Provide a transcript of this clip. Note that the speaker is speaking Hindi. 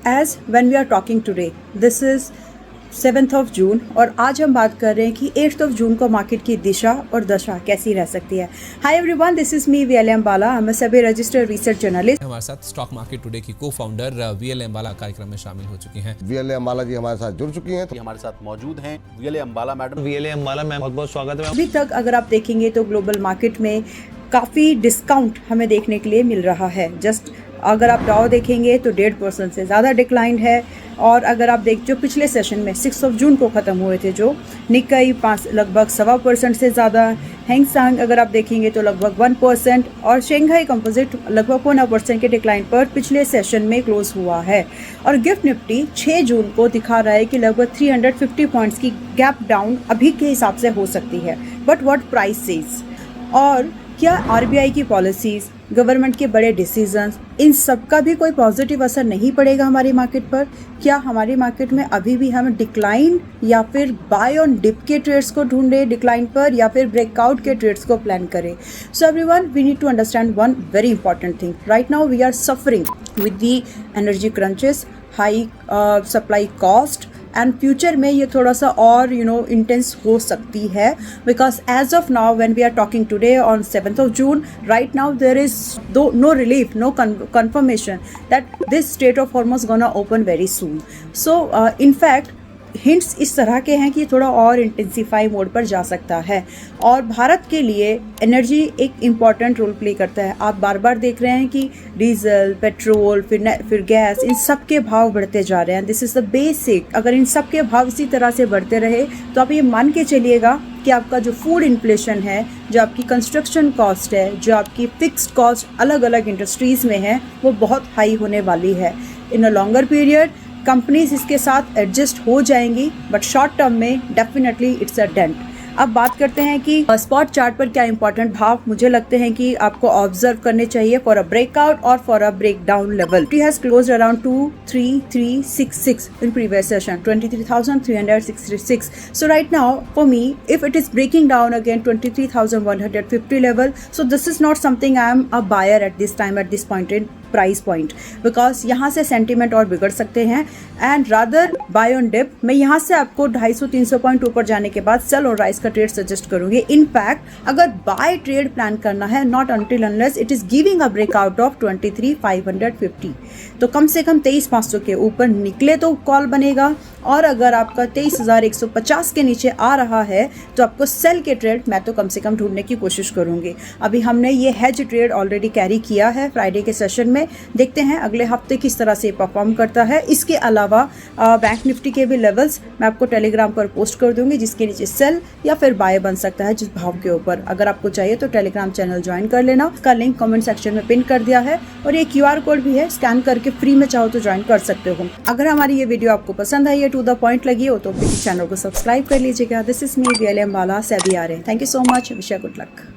As when we are talking today, this is 7th of June और आज हम बात कर रहे हैं कि 8th of June को मार्केट की दिशा और दशा कैसी रह सकती है। Hi everyone, this is me VL Ambala. I am a SEBI registered research journalist. हमारे साथ स्टॉक मार्केट टुडे की को-फाउंडर वीएल अम्बाला कार्यक्रम में शामिल हो चुकी हैं। वीएल अम्बाला जी हमारे साथ जुड़ चुकी हैं, तो हमारे साथ मौजूद हैं VL Ambala madam. VL Ambala ma'am, बहुत बहुत स्वागत है। अभी तक अगर आप देखेंगे तो ग्लोबल मार्केट में काफ़ी डिस्काउंट हमें देखने के लिए मिल रहा है। जस्ट अगर आप डाउ देखेंगे तो 1.5% से ज़्यादा डिक्लाइन है। और अगर आप जो पिछले सेशन में 6 जून को ख़त्म हुए थे, जो निक्केई लगभग 1.25% से ज़्यादा, हैंग सेंग अगर आप देखेंगे तो लगभग 1% और शंघाई कंपोजिट लगभग 1% के डिक्लाइन पर पिछले सेशन में क्लोज हुआ है। और गिफ्ट निफ्टी 6 जून को दिखा रहा है कि लगभग 350 पॉइंट्स की गैप डाउन अभी के हिसाब से हो सकती है। बट व्हाट प्राइस सेज, और क्या आरबीआई की पॉलिसीज़, गवर्नमेंट के बड़े डिसीजंस, इन सब का भी कोई पॉजिटिव असर नहीं पड़ेगा हमारी मार्केट पर? क्या हमारी मार्केट में अभी भी हम डिक्लाइन या फिर बाय ऑन डिप के ट्रेड्स को ढूंढें डिक्लाइन पर, या फिर ब्रेकआउट के ट्रेड्स को प्लान करें? So everyone, we need to understand one very important thing. Right now we are suffering with the energy crunches, high supply cost, and future में ये थोड़ा सा और इंटेंस हो सकती है। Because as of now when we are talking today on 7th of June, right now there is no relief, no confirmation that this Strait of Hormuz gonna open very soon. So in fact hints इस तरह के हैं कि थोड़ा और इंटेंसिफाई मोड पर जा सकता है। और भारत के लिए एनर्जी एक इम्पॉर्टेंट रोल प्ले करता है। आप बार बार देख रहे हैं कि डीजल, पेट्रोल, फिर गैस, इन सब के भाव बढ़ते जा रहे हैं। This is the basic. अगर इन सब के भाव इसी तरह से बढ़ते रहे तो आप ये मान के चलिएगा कि आपका जो फूड इन्फ्लेशन है, जो आपकी कंस्ट्रक्शन कॉस्ट है, जो आपकी फिक्स्ड कॉस्ट अलग अलग इंडस्ट्रीज़ में है, वो बहुत हाई होने वाली है। इन अ लॉन्गर पीरियड कंपनीज इसके साथ एडजस्ट हो जाएंगी, बट शॉर्ट टर्म में डेफिनेटली इट्स अ डेंट। अब बात करते हैं कि स्पॉट चार्ट पर क्या इंपॉर्टेंट भाव मुझे लगते हैं कि आपको ऑब्जर्व करने चाहिए फॉर अ ब्रेकआउट और for a breakdown level. It has closed around 23366 in previous session, 23,366. So right now for me, if it is breaking down again 23,150 level, so this is not something I am a buyer at this time, at this point in price point, because यहाँ से सेंटीमेंट और बिगड़ सकते हैं। And rather buy on dip, मैं यहाँ से आपको 250-300 पॉइंट ऊपर जाने के बाद सेल और राइस का ट्रेड सजेस्ट करूँगी। इनफैक्ट अगर बाय ट्रेड प्लान करना है, not until unless it is giving a breakout of 23,550, तो कम से कम 23,500 के ऊपर निकले तो कॉल बनेगा। और अगर आपका 23,150 के नीचे आ रहा है तो आपको सेल के ट्रेड मैं तो कम से कम ढूंढने की कोशिश करूँगी। अभी हमने ये हेज ट्रेड ऑलरेडी कैरी किया है फ्राइडे के सेशन में। देखते हैं अगले हफ्ते किस तरह से परफॉर्म करता है। इसके अलावा बैंक निफ्टी के भी लेवल्स मैं आपको टेलीग्राम पर पोस्ट कर दूंगी, जिसके नीचे सेल या फिर बाय बन सकता है जिस भाव के ऊपर। अगर आपको चाहिए तो टेलीग्राम चैनल ज्वाइन कर लेना, उसका लिंक कमेंट सेक्शन में पिन कर दिया है। और ये QR कोड भी है, स्कैन करके फ्री में चाहो तो ज्वाइन कर सकते हो। अगर हमारी ये वीडियो आपको पसंद आई है, टू द पॉइंट लगी हो, तो प्लीज चैनल को सब्सक्राइब कर लीजिएगा। This is me VL Ambala, सेबी आ रहे हैं। Thank you so much, wish you good luck.